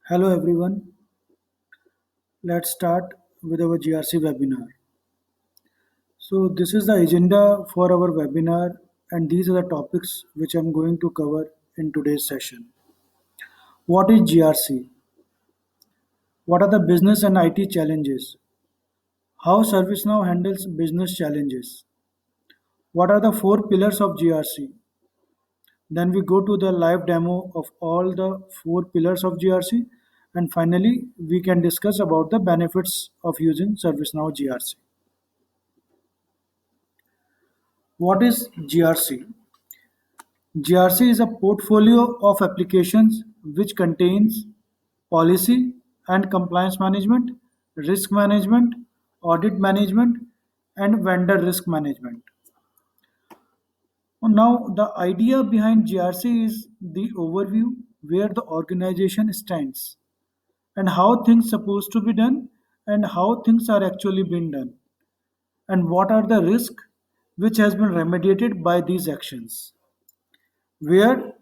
Hello everyone, let's start with our GRC webinar. So this is the agenda for our webinar and these are the topics which I'm going to cover in today's session. What is GRC? What are the business and IT challenges? How ServiceNow handles business challenges? What are the four pillars of GRC? Then we go to the live demo of all the four pillars of GRC and finally we can discuss about the benefits of using ServiceNow GRC. What is GRC? GRC is a portfolio of applications which contains policy and compliance management, risk management, audit management, and vendor risk management. Now, the idea behind GRC is the overview where the organization stands and how things supposed to be done and how things are actually being done and what are the risks which has been remediated by these actions. Where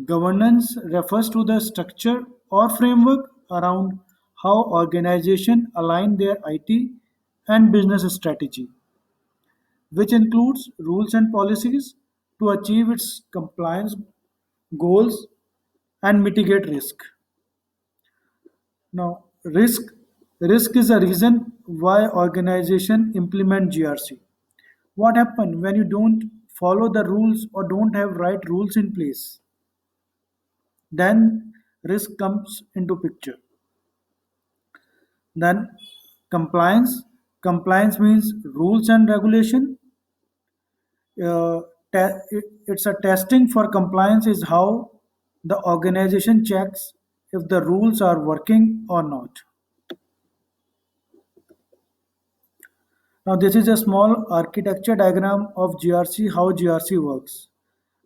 governance refers to the structure or framework around how organizations align their IT and business strategy, which includes rules and policies to achieve its compliance goals and mitigate risk. Now, risk is a reason why organization implement GRC. What happens when you don't follow the rules or don't have right rules in place? Then risk comes into picture. Then compliance means rules and regulation. It's a testing for compliance is how the organization checks if the rules are working or not. Now this is a small architecture diagram of GRC, how GRC works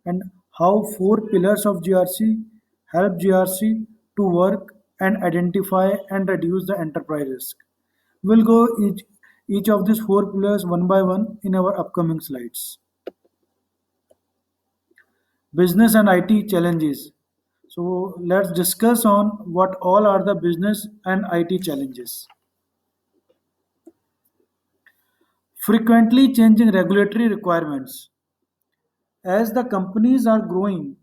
and how four pillars of GRC help GRC to work and identify and reduce the enterprise risk. We'll go each of these four pillars one by one in our upcoming slides. Business and IT challenges. So let's discuss on what all are the business and IT challenges. Frequently changing regulatory requirements. As the companies are growing,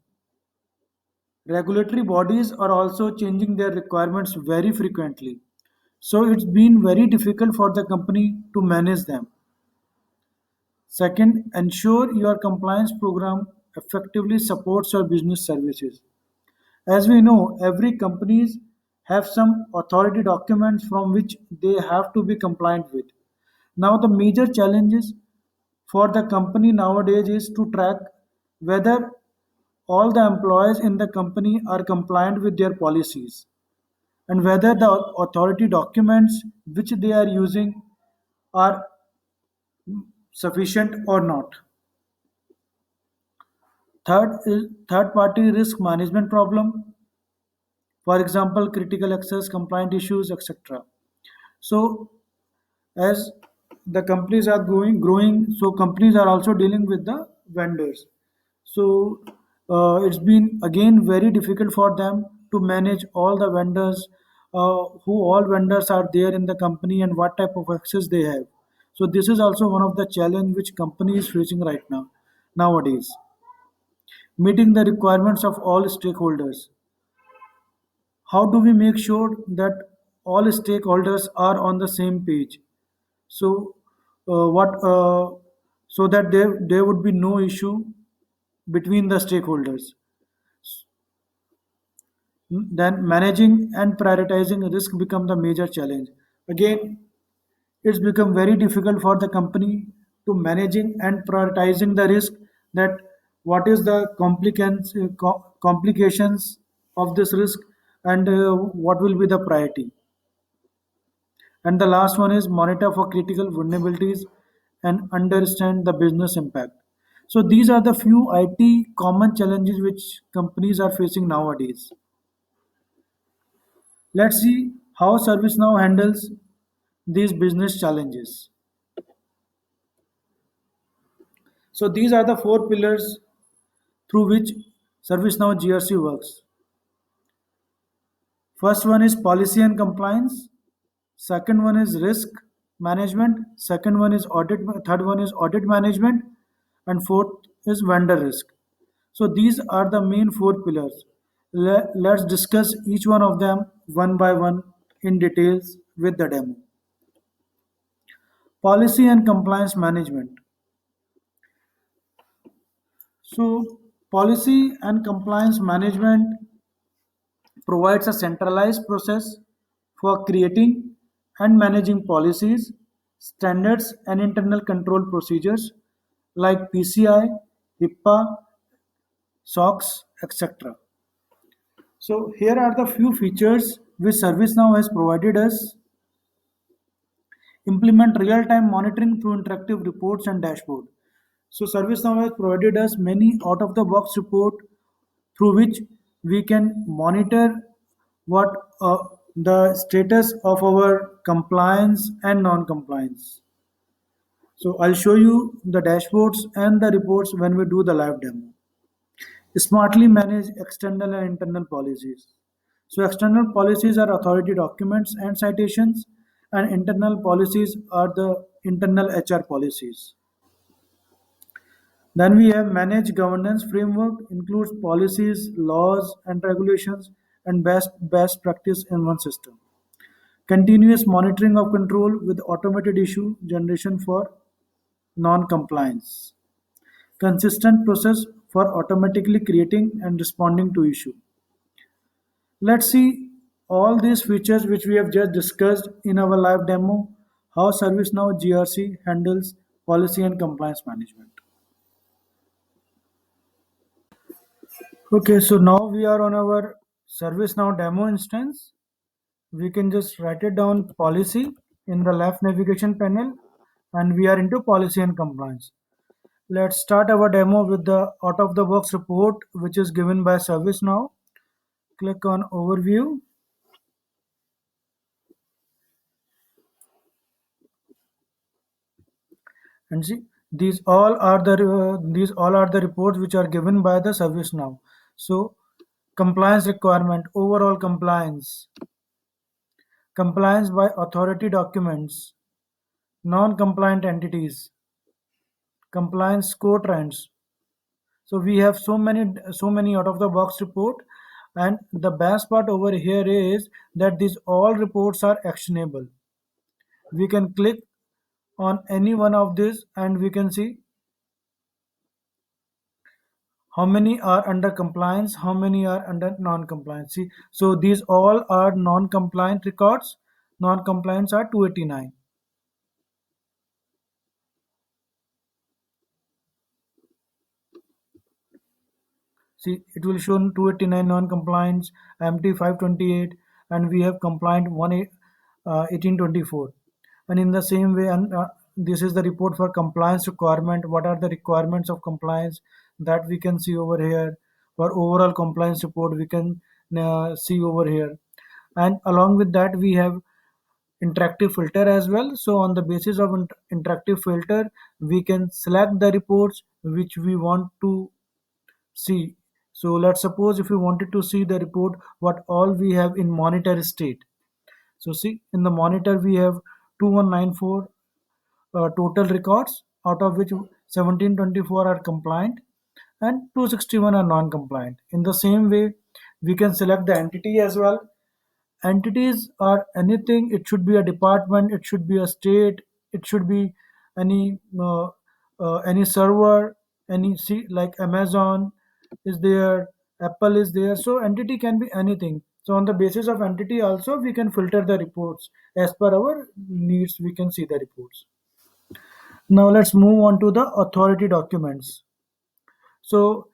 regulatory bodies are also changing their requirements very frequently. So it's been very difficult for the company to manage them. Second, ensure your compliance program effectively supports your business services. As we know, every companies have some authority documents from which they have to be compliant with. Now the major challenges for the company nowadays is to track whether all the employees in the company are compliant with their policies and whether the authority documents which they are using are sufficient or not. Third is third party risk management problem, for example, critical access, compliant issues, etc. So as the companies are growing, so companies are also dealing with the vendors. So it's been again very difficult for them to manage all the vendors, who all vendors are there in the company and what type of access they have. So this is also one of the challenge which company is facing right now nowadays. Meeting the requirements of all stakeholders. How do we make sure that all stakeholders are on the same page? So what so that there would be no issue between the stakeholders. Then managing and prioritizing risk become the major challenge. Again, it's become very difficult for the company to managing and prioritizing the risk, that what is the complications of this risk and what will be the priority. And the last one is monitor for critical vulnerabilities and understand the business impact. So these are the few IT common challenges which companies are facing nowadays. Let's see how ServiceNow handles these business challenges. So these are the four pillars through which ServiceNow GRC works. First one is policy and compliance. Second one is risk management. Second one is audit. Third one is audit management, and fourth is vendor risk. So these are the main four pillars. Let's discuss each one of them one by one in details with the demo. Policy and compliance management. So policy and compliance management provides a centralized process for creating and managing policies, standards, and internal control procedures like PCI, HIPAA, SOX, etc. So here are the few features which ServiceNow has provided us. Implement real-time monitoring through interactive reports and dashboard. So ServiceNow has provided us many out-of-the-box report through which we can monitor what the status of our compliance and non-compliance. So I'll show you the dashboards and the reports when we do the live demo. Smartly manage external and internal policies. So external policies are authority documents and citations, and internal policies are the internal HR policies. Then we have managed governance framework, includes policies, laws and regulations, and best practice in one system. Continuous monitoring of control with automated issue generation for non-compliance. Consistent process for automatically creating and responding to issue. Let's see all these features which we have just discussed in our live demo, how ServiceNow GRC handles policy and compliance management. Okay, so now we are on our ServiceNow demo instance. We can just write it down policy in the left navigation panel, and we are into policy and compliance. Let's start our demo with the out of the box report which is given by ServiceNow. Click on overview and see these all are the reports which are given by the ServiceNow. So compliance requirement, overall compliance, compliance by authority documents, non-compliant entities, compliance score trends. So we have so many out of the box report, and the best part over here is that these all reports are actionable. We can click on any one of these and we can see how many are under compliance, how many are under non-compliance. See, so these all are non-compliant records. Non-compliance are 289. See, it will show 289 non-compliance, empty 528, and we have compliant 1824. And in the same way, and this is the report for compliance requirement. What are the requirements of compliance that we can see over here? For overall compliance report, we can see over here. And along with that, we have interactive filter as well. So on the basis of interactive filter, we can select the reports which we want to see. So let's suppose if we wanted to see the report what all we have in monitor state. So see, in the monitor we have 2194 total records, out of which 1724 are compliant and 261 are non-compliant. In the same way, we can select the entity as well. Entities are anything. It should be a department, it should be a state, it should be any any server, any like Amazon is there, Apple is there. So entity can be anything. So on the basis of entity also we can filter the reports as per our needs. We can see the reports. Now let's move on to the authority documents. So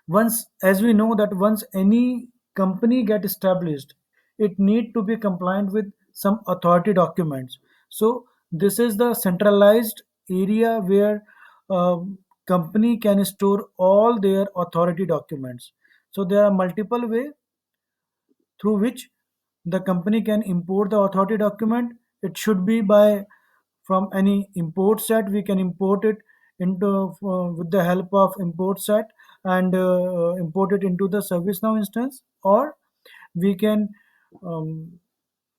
once, as we know that once any company get established, it need to be compliant with some authority documents. So this is the centralized area where company can store all their authority documents. So there are multiple way through which the company can import the authority document. It should be by from any import set. We can import it into with the help of import set and import it into the ServiceNow instance, or we can um,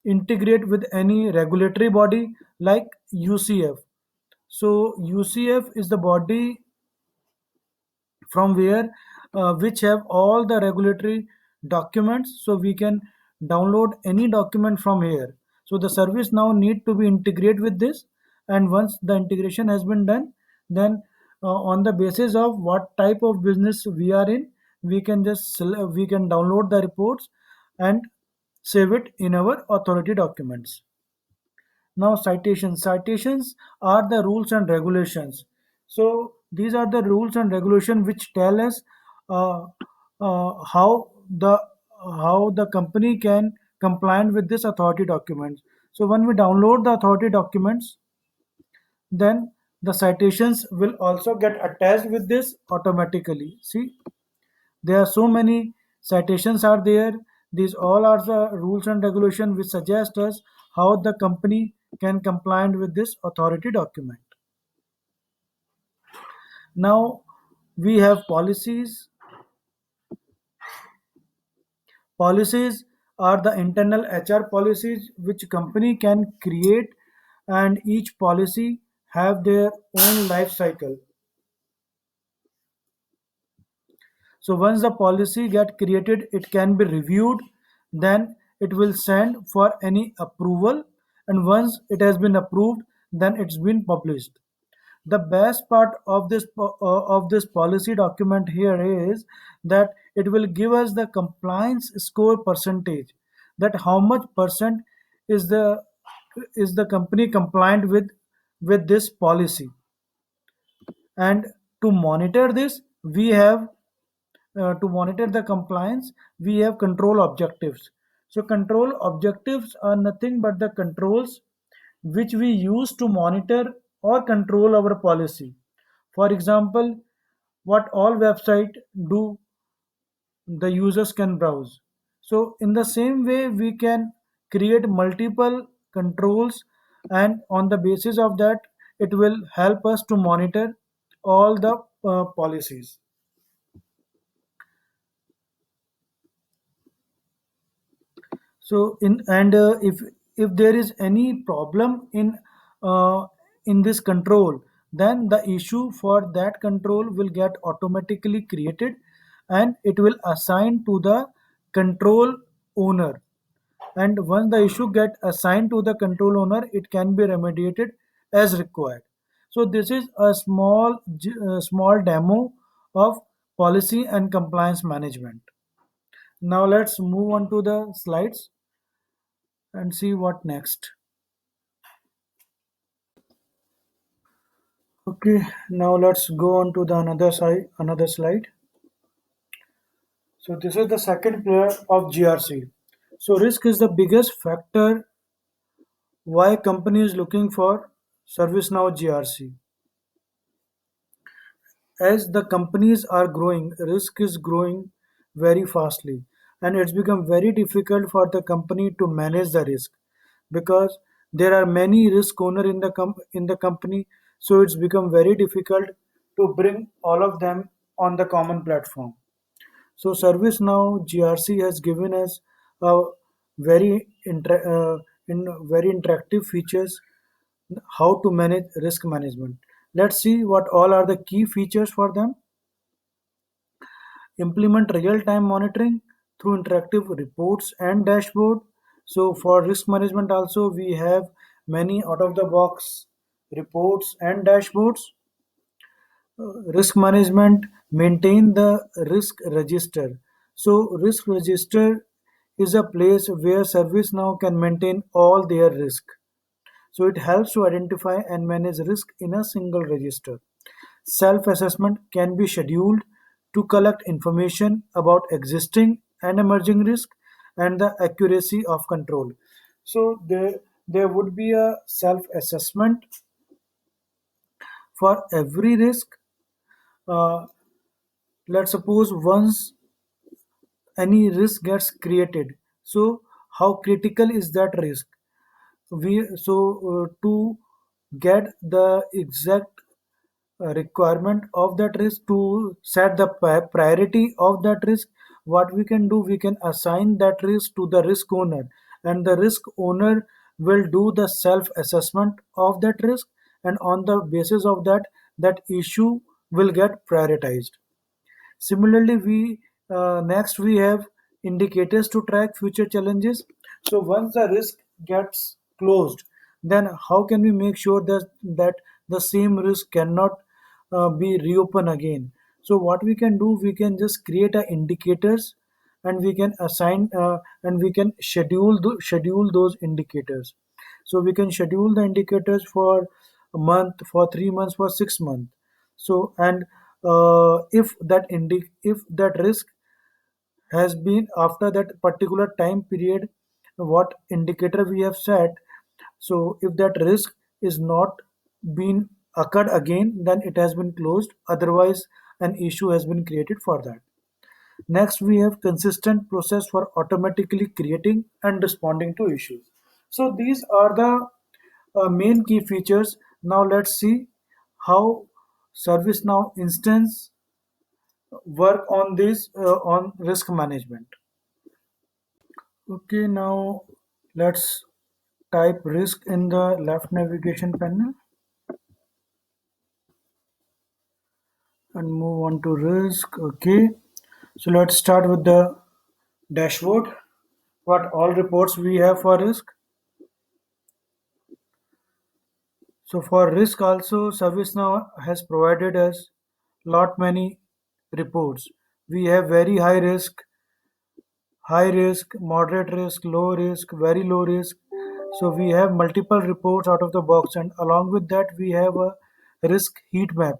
integrate with any regulatory body like UCF. So UCF is the body from where which have all the regulatory documents, so we can download any document from here. So the service now need to be integrate with this, and once the integration has been done, then on the basis of what type of business we are in, we can download the reports and save it in our authority documents. Now citations are the rules and regulations. So these are the rules and regulations which tell us uh, how the company can comply with this authority documents. So when we download the authority documents, then the citations will also get attached with this automatically. See, there are so many citations are there. These all are the rules and regulations which suggest us how the company can comply with this authority document. Now we have policies. Policies are the internal HR policies which company can create, and each policy have their own life cycle. So once the policy get created, it can be reviewed, then it will send for any approval, and once it has been approved, then it's been published. The best part of this policy document here is that it will give us the compliance score percentage, that how much percent is the company compliant with this policy. And to monitor this, we have to monitor the compliance, we have control objectives. So control objectives are nothing but the controls which we use to monitor or control our policy. For example, what all website do the users can browse. So in the same way, we can create multiple controls, and on the basis of that, it will help us to monitor all the policies. So in and if there is any problem in this control, then the issue for that control will get automatically created, and it will assign to the control owner. And once the issue get assigned to the control owner, it can be remediated as required. So this is a small demo of policy and compliance management. Now let's move on to the slides and see what next. Okay, now let's go on to the another slide. So this is the second pillar of GRC. So risk is the biggest factor why company is looking for ServiceNow GRC. As the companies are growing, risk is growing very fastly, and it's become very difficult for the company to manage the risk, because there are many risk owner in the company. So it's become very difficult to bring all of them on the common platform. So ServiceNow GRC has given us a very interactive features how to manage risk management. Let's see what all are the key features for them. Implement real-time monitoring through interactive reports and dashboard. So for risk management also, we have many out-of-the-box reports and dashboards. Risk management, maintain the risk register. So risk register is a place where ServiceNow can maintain all their risk. So it helps to identify and manage risk in a single register. Self-assessment can be scheduled to collect information about existing and emerging risk and the accuracy of control. So there would be a self-assessment for every risk. Uh, let's suppose once any risk gets created, so how critical is that risk? To get the exact requirement of that risk, to set the priority of that risk, what we can do, we can assign that risk to the risk owner, and the risk owner will do the self assessment of that risk, and on the basis of that, that issue will get prioritized. Similarly, we next we have indicators to track future challenges. So once the risk gets closed, then how can we make sure that the same risk cannot be reopened again? So what we can do, we can just create a indicators, and we can assign and we can schedule those indicators. So we can schedule the indicators for a month, for 3 months, for 6 months. So and if that risk has been after that particular time period, what indicator we have set, so if that risk is not been occurred again, then it has been closed, otherwise an issue has been created for that. Next, we have consistent process for automatically creating and responding to issues. So these are the main key features. Now let's see how ServiceNow instance work on this on risk management. Okay, now let's type risk in the left navigation panel and move on to risk. Okay, so let's start with the dashboard. What all reports we have for risk. So for risk also, ServiceNow has provided us lot many reports. We have very high risk, moderate risk, low risk, very low risk. So we have multiple reports out of the box, and along with that we have a risk heat map,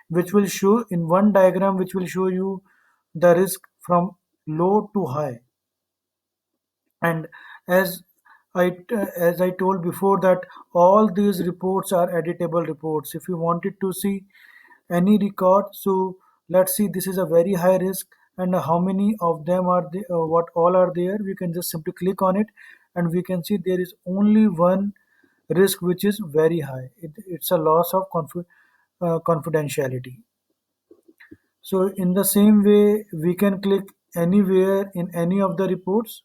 which will show in one diagram, which will show you the risk from low to high. And as I told before, that all these reports are editable reports. If you wanted to see any record, so let's see, this is a very high risk, and how many of them are there, what all are there, we can just simply click on it, and we can see there is only one risk which is very high. It's a loss of confidentiality. So in the same way, we can click anywhere in any of the reports.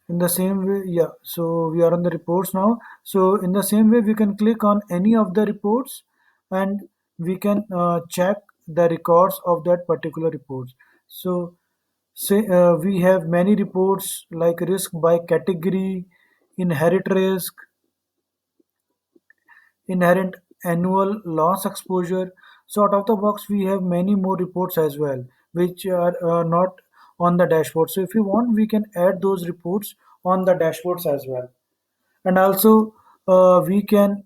In the same way, yeah, so we are on the reports now. So in the same way, we can click on any of the reports, and we can check the records of that particular reports. So say we have many reports like risk by category, inherent risk, inherent annual loss exposure. So out of the box, we have many more reports as well, which are not on the dashboard. So if you want, we can add those reports on the dashboards as well. And also, we can,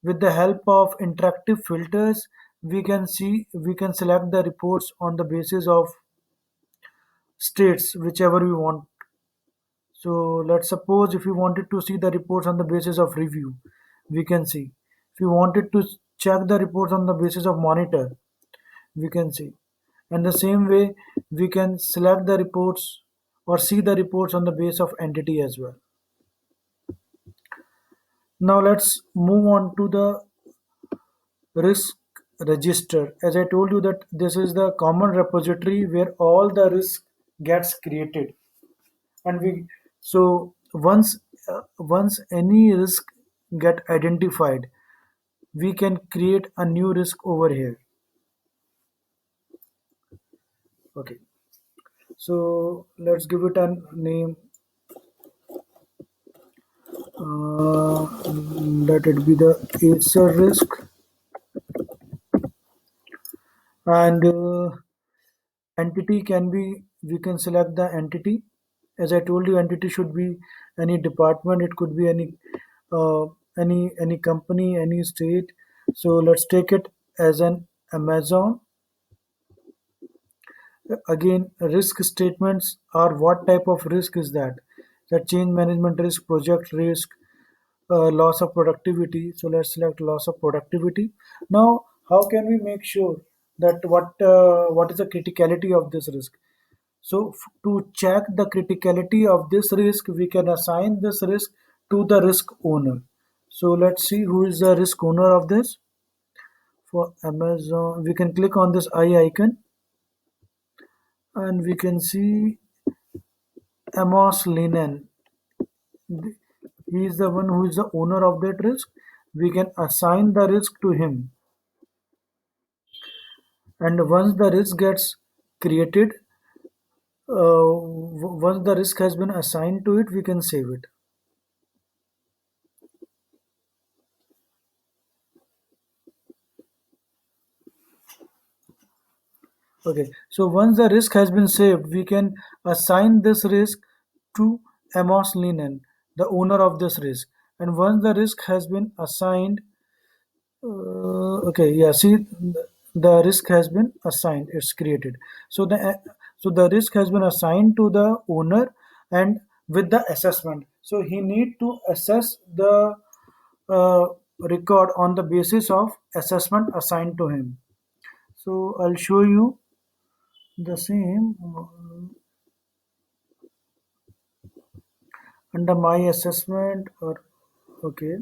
with the help of interactive filters, we can select the reports on the basis of states, whichever we want. So let's suppose if we wanted to see the reports on the basis of review, we can see. If you wanted to check the reports on the basis of monitor, we can see. And the same way, we can select the reports or see the reports on the base of entity as well. Now let's move on to the risk register. As I told you that this is the common repository where all the risk gets created, and we so once any risk get identified, we can create a new risk over here. Okay, so let's give it a name. Let it be the Acer risk, and entity can be, we can select the entity. As I told you, entity should be any department, it could be uh, any company, any state. So let's take it as an Amazon. Again, risk statements are what type of risk is that? That change management risk, project risk, loss of productivity. So let's select loss of productivity. Now, how can we make sure that what is the criticality of this risk? So to check the criticality of this risk, we can assign this risk to the risk owner. So let's see who is the risk owner of this. For Amazon, we can click on this eye icon and we can see Amos Linen. He is the one who is the owner of that risk. We can assign the risk to him. And once the risk gets created, once the risk has been assigned to it, we can save it. Okay, so once the risk has been saved, we can assign this risk to Amos Linen, the owner of this risk. And once the risk has been assigned, okay, yeah, see, the risk has been assigned, it's created. So the risk has been assigned to the owner and with the assessment. So he need to assess the uh, record on the basis of assessment assigned to him. So I'll show you the same under my assessment or okay.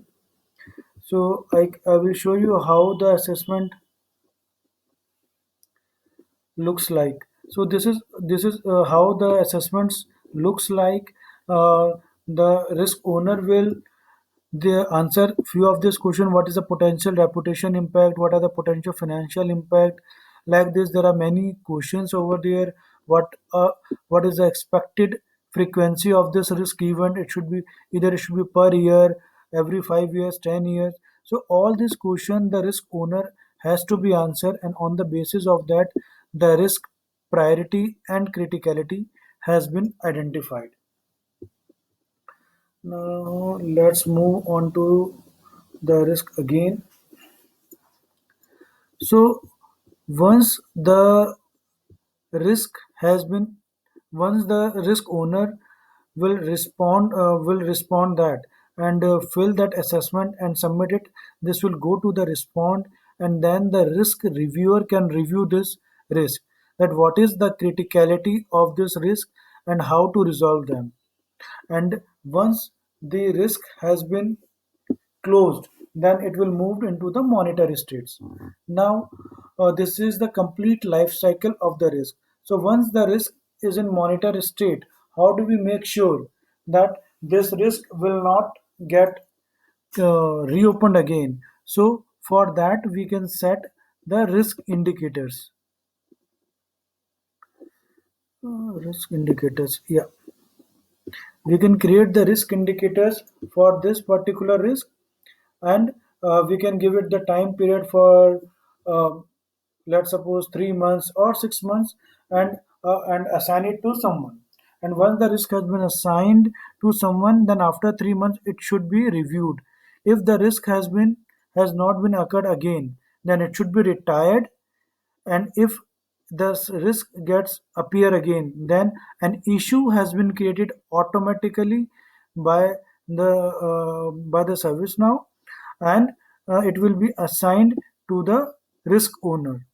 So I will show you how the assessment looks like. So this is how the assessments looks like. The risk owner will they answer few of this question: what is the potential reputation impact, what are the potential financial impact. Like this there are many questions over there. What is the expected frequency of this risk event? It should be either it should be per year, every 5 years, 10 years. So all these questions the risk owner has to be answered, and on the basis of that the risk priority and criticality has been identified. Now let's move on to the risk again. So once the risk has been, once the risk owner will respond that and fill that assessment and submit it. This will go to the respond, and then the risk reviewer can review this risk, that what is the criticality of this risk and how to resolve them. And once the risk has been closed, then it will move into the monetary states. Now, this is the complete life cycle of the risk. So once the risk is in monetary state, how do we make sure that this risk will not get reopened again? So for that, we can set the risk indicators. Risk indicators, yeah. We can create the risk indicators for this particular risk, and we can give it the time period for uh, let's suppose 3 months or 6 months, and assign it to someone. And once the risk has been assigned to someone, then after 3 months it should be reviewed. If the risk has not been occurred again, then it should be retired. And if this risk gets appear again, then an issue has been created automatically by the service now, and it will be assigned to the risk owner,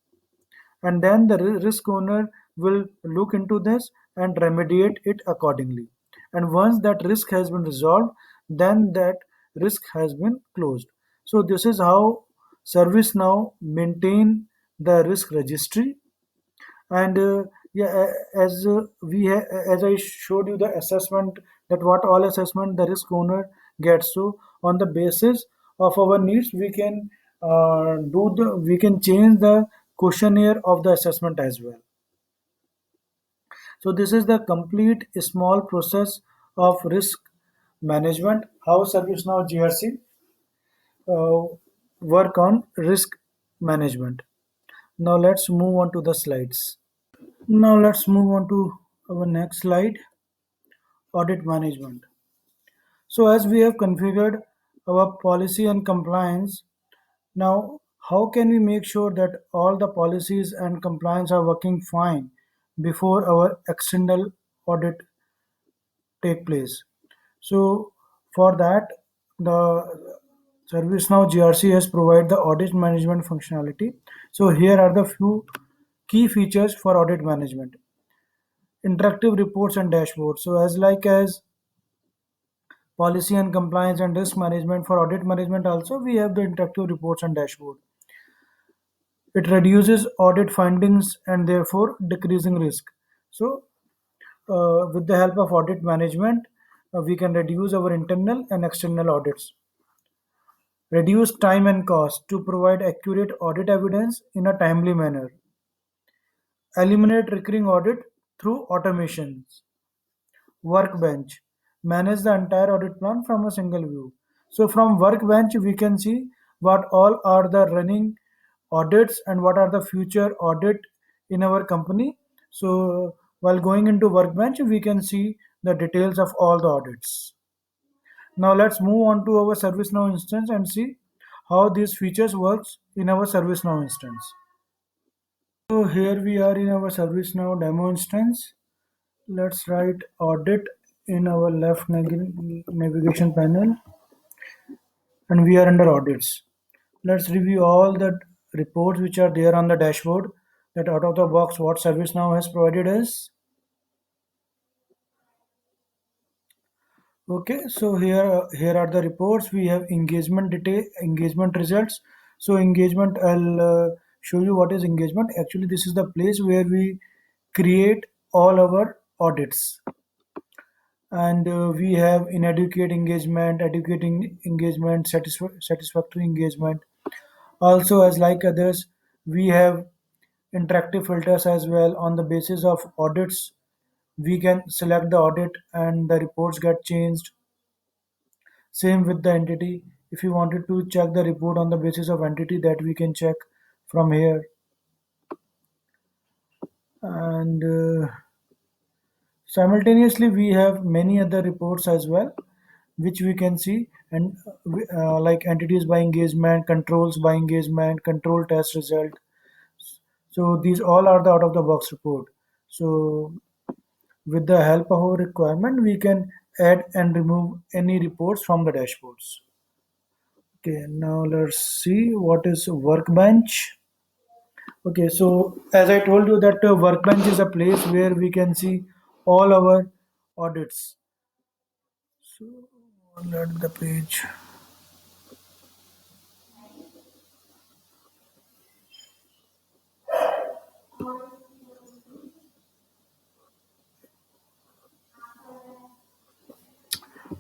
and then the risk owner will look into this and remediate it accordingly. And once that risk has been resolved, then that risk has been closed. So this is how ServiceNow maintain the risk registry. And yeah, as I showed you the assessment, that what all assessment the risk owner gets. So on the basis of our needs, we can change the questionnaire of the assessment as well. So this is the complete small process of risk management, how ServiceNow GRC uh, work on risk management. Now let's move on to the slides. Now let's move on to our next slide, audit management. So as we have configured our policy and compliance, now how can we make sure that all the policies and compliance are working fine before our external audit take place? So for that, the ServiceNow GRC has provided the audit management functionality. So here are the few key features for audit management. interactive reports and dashboards. So as like as policy and compliance and risk management, for audit management also we have the interactive reports and dashboard. It reduces audit findings and therefore decreasing risk. So with the help of audit management, we can reduce our internal and external audits, reduce time and cost to provide accurate audit evidence in a timely manner, eliminate recurring audit through automations, workbench, manage the entire audit plan from a single view. So from workbench, we can see what all are the running audits and what are the future audit in our company. So while going into workbench, we can see the details of all the audits. Now let's move on to our ServiceNow instance and see how these features works in our ServiceNow instance. So here we are in our ServiceNow demo instance. Let's write audit in our left navigation panel, and we are under audits. Let's review all the reports which are there on the dashboard, that out of the box what ServiceNow has provided us. Okay, so here are the reports. We have engagement detail, engagement results. So engagement, I'll show you what is engagement. Actually, this is the place where we create all our audits, and we have inadequate engagement, educating engagement, satisfactory engagement. Also, as like others, we have interactive filters as well. On the basis of audits, we can select the audit and the reports get changed. Same with the entity. If you wanted to check the report on the basis of entity, that we can check from here. And simultaneously, we have many other reports as well, which we can see, and like entities by engagement, controls by engagement, control test result. So these all are the out of the box report. So with the help of our requirement, we can add and remove any reports from the dashboards. Okay, now let's see what is workbench. Okay, so as I told you that workbench is a place where we can see all our audits. So let the page.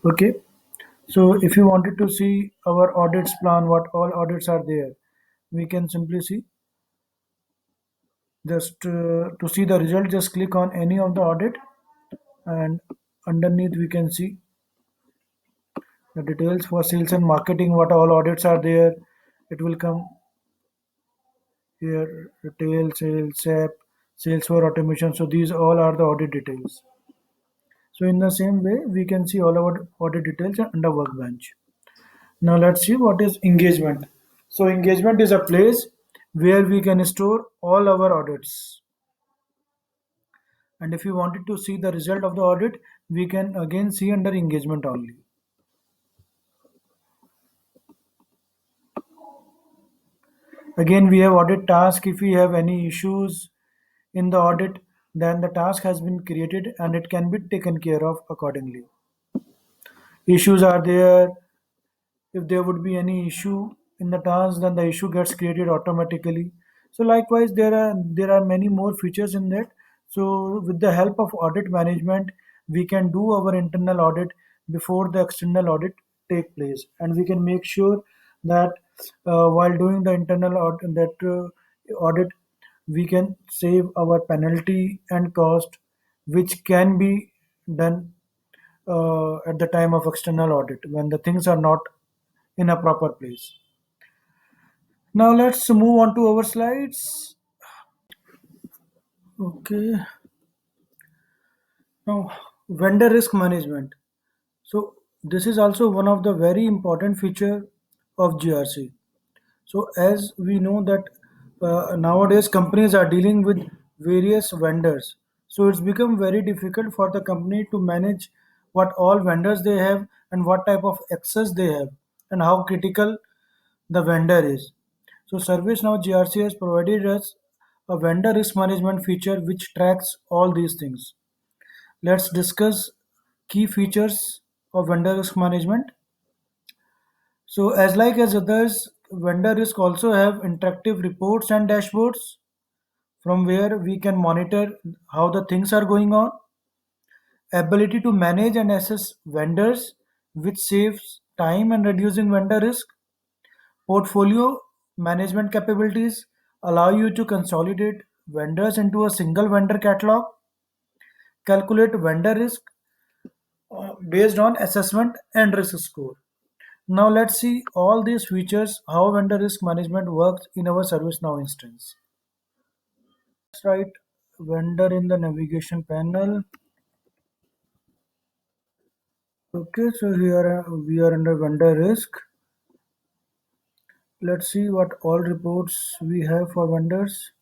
Okay, so if you wanted to see our audits plan, what all audits are there, we can simply see. Just to see the result, just click on any of the audit, and underneath we can see the details for sales and marketing, what all audits are there. It will come here: retail, sales, SAP, sales for automation. So these all are the audit details. So in the same way, we can see all our audit details under workbench. Now let's see what is engagement. So engagement is a place where we can store all our audits. And if you wanted to see the result of the audit, we can again see under engagement only. Again, we have audit task. If we have any issues in the audit, then the task has been created and it can be taken care of accordingly. Issues are there. If there would be any issue in the task, then the issue gets created automatically. So likewise, there are many more features in that. So with the help of audit management, we can do our internal audit before the external audit take place, and we can make sure that while doing the internal audit, we can save our penalty and cost, which can be done at the time of external audit when the things are not in a proper place. Now let's move on to our slides. Okay. Now, vendor risk management. So this is also one of the very important feature of GRC. So as we know that nowadays companies are dealing with various vendors. So it's become very difficult for the company to manage what all vendors they have and what type of access they have and how critical the vendor is. So ServiceNow GRC has provided us a vendor risk management feature which tracks all these things. Let's discuss key features of vendor risk management. So as like as others, vendor risk also have interactive reports and dashboards from where we can monitor how the things are going on, ability to manage and assess vendors, which saves time and reducing vendor risk. Portfolio management capabilities allow you to consolidate vendors into a single vendor catalog, calculate vendor risk based on assessment and risk score. Now let's see all these features, how vendor risk management works in our ServiceNow instance. Let's write vendor in the navigation panel. Okay, so here we are under vendor risk. Let's see what all reports we have for vendors.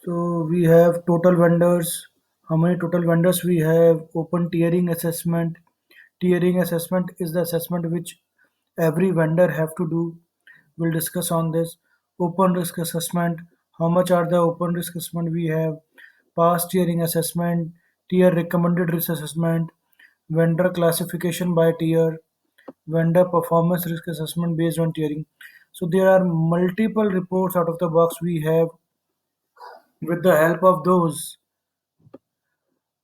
So we have total vendors, how many total vendors we have, open tiering assessment. Tiering assessment is the assessment which every vendor have to do. We'll discuss on this. Open risk assessment, how much are the open risk assessment we have, past tiering assessment, tier recommended risk assessment, vendor classification by tier, vendor performance risk assessment based on tiering. So there are multiple reports out of the box we have. With the help of those,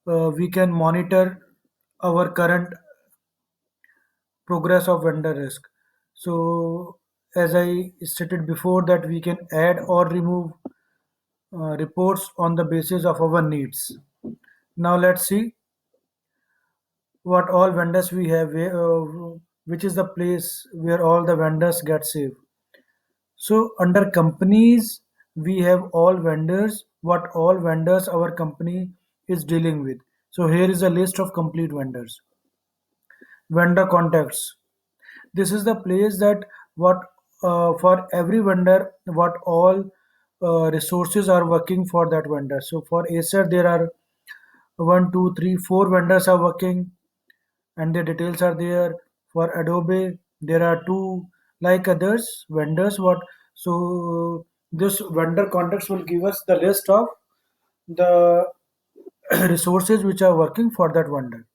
we can monitor our current progress of vendor risk. So, as I stated before, that we can add or remove reports on the basis of our needs. Now, let's see what all vendors we have, which is the place where all the vendors get saved. So, under companies, we have all vendors, what all vendors our company is dealing with. So, here is a list of complete vendors. Vendor contacts. This is the place that what for every vendor what all resources are working for that vendor. So for Acer there are one, two, three, four vendors are working, and their details are there. For Adobe there are two, like others vendors. What so this vendor contacts will give us the list of the resources which are working for that vendor.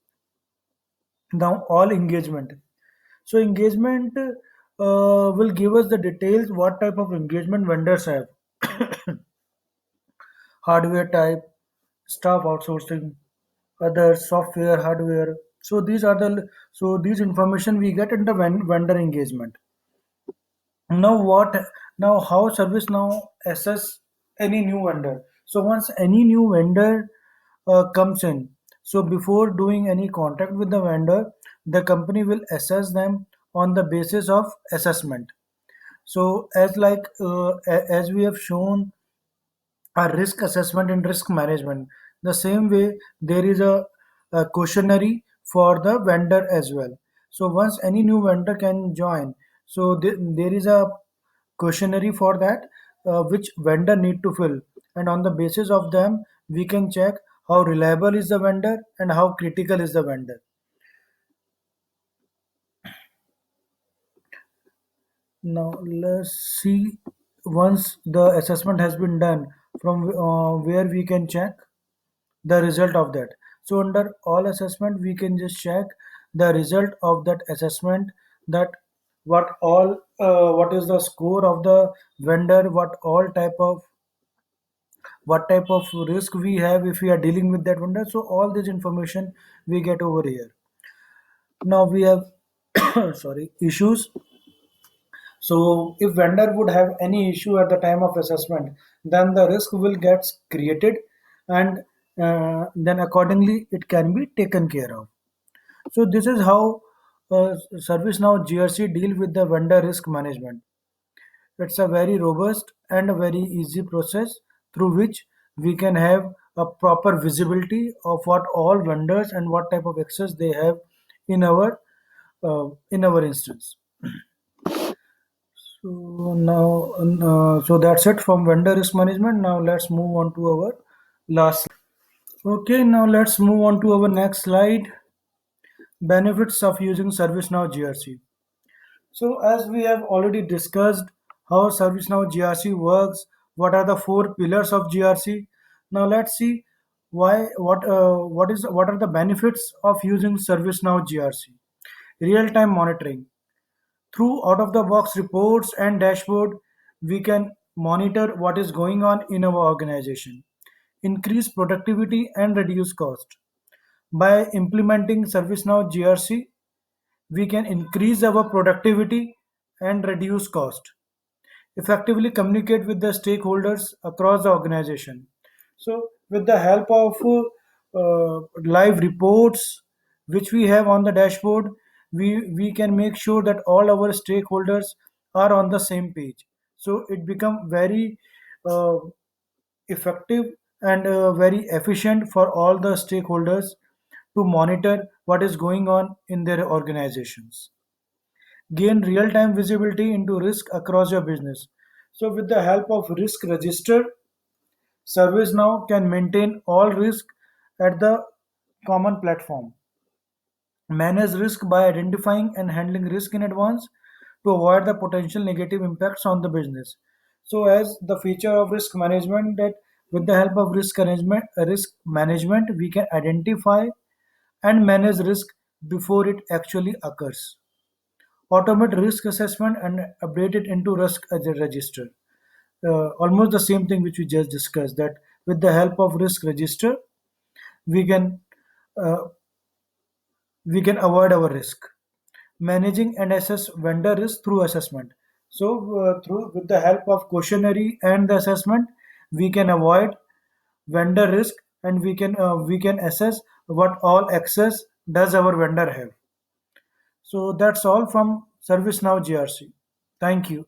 Now all engagement. So engagement will give us the details what type of engagement vendors have. Hardware type, staff outsourcing, other software, hardware. So these information we get in the vendor engagement. Now what? Now how ServiceNow assess any new vendor? So once any new vendor comes in, so before doing any contact with the vendor, the company will assess them on the basis of assessment. So as we have shown a risk assessment and risk management, the same way there is a questionnaire for the vendor as well. So once any new vendor can join, so there is a questionnaire for that which vendor need to fill, and on the basis of them we can check how reliable is the vendor and how critical is the vendor. Now let's see, once the assessment has been done, from where we can check the result of that. So under all assessment we can just check the result of that assessment, that what is the score of the vendor, what type of risk we have if we are dealing with that vendor. So all this information we get over here. Now we have sorry, issues. So if vendor would have any issue at the time of assessment, then the risk will get created, and then accordingly it can be taken care of. So this is how ServiceNow GRC deal with the vendor risk management. It's a very robust and a very easy process through which we can have a proper visibility of what all vendors and what type of access they have in our instance. So that's it from vendor risk management. Now let's move on to our last. Okay, now let's move on to our next slide. Benefits of using ServiceNow GRC. So as we have already discussed how ServiceNow GRC works, what are the four pillars of GRC. Now let's see what are the benefits of using ServiceNow GRC. Real-time monitoring. Through out-of-the-box reports and dashboard, we can monitor what is going on in our organization, increase productivity and reduce cost. By implementing ServiceNow GRC, we can increase our productivity and reduce cost, effectively communicate with the stakeholders across the organization. So, with the help of live reports which we have on the dashboard, we can make sure that all our stakeholders are on the same page. So, it become very uh, effective and very efficient for all the stakeholders to monitor what is going on in their organizations. Gain real-time visibility into risk across your business. So with the help of risk register, ServiceNow can maintain all risk at the common platform. Manage risk by identifying and handling risk in advance to avoid the potential negative impacts on the business. So as the feature of risk management, that with the help of risk management, we can identify and manage risk before it actually occurs. Automate risk assessment and update it into risk as a register. Almost the same thing which we just discussed, that with the help of risk register, we can uh, we can avoid our risk. Managing and assess vendor risk through assessment. So through with the help of questionnaire and the assessment, we can avoid vendor risk, and we can assess what all access does our vendor have. So that's all from ServiceNow GRC. Thank you.